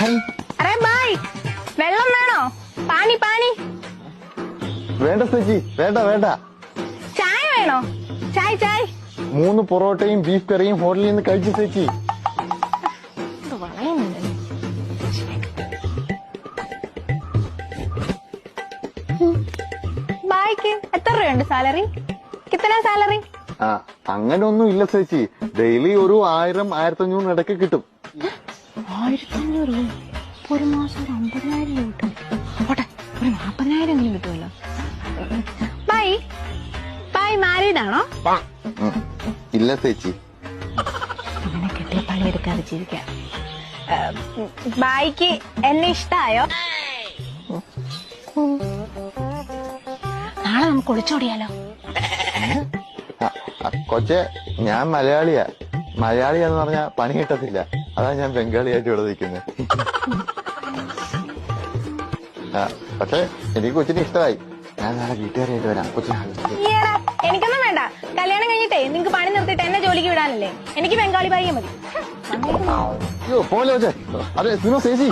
Array bye, വെള്ളം വേണോ? പാനി പാനി. വേണ്ട ചേച്ചി, വേണ്ട വേണ്ട. ചായ വേണോ? ചായ് ചായ്. 3 പൊറോട്ടയും ബീഫ് കറിയും ഹോട്ടലിൽ നിന്ന് കഴിച്ചു ചേച്ചി. ബായ്ക്ക് എത്ര രൂപയുണ്ട് സാലറി? കിത്തന സാലറി? അങ്ങനെ ഒന്നും ഇല്ല ചേച്ചി. ഡെയിലി ഒരു 1000-1500 ഇടയ്ക്ക് കിട്ടും. 1500 രൂപ ഒരു മാസം? 50,000 രൂപ കിട്ടും. പോട്ടെ, ഒരു 40,000 കിട്ടുമല്ലോ. ബായ് ബായ് മാരീഡ് ആണോ? ഇല്ല ചേച്ചി. അങ്ങനെ കെട്ടിയ പണിയെടുക്കാതെ ജീവിക്കാം. ബായിക്ക് എന്നെ ഇഷ്ടായോ? നാളെ നമുക്ക് ഒളിച്ചോടിയാലോ? കൊച്ചെ, ഞാൻ മലയാളിയാ. മലയാളിയാന്ന് പറഞ്ഞാ പണി കിട്ടത്തില്ല. അതാ ഞാൻ ബംഗാളിയായിട്ട് ഇവിടെ നിൽക്കുന്നത്. പക്ഷെ എനിക്ക് കൊച്ചിനെ ഇഷ്ടമായി. ഞാൻ നാളെ വീട്ടുകാരായിട്ട് വരാം. കൊച്ചിനെ എനിക്കൊന്നും വേണ്ട. കല്യാണം കഴിഞ്ഞിട്ടേ നിങ്ങക്ക് പണി നിർത്തിയിട്ട് എന്നെ ജോലിക്ക് വിടാനല്ലേ? എനിക്ക് ബംഗാളി ഭാര്യ മതി. പോലെ കൊച്ചെ. അതെ സുനോ ചേച്ചി.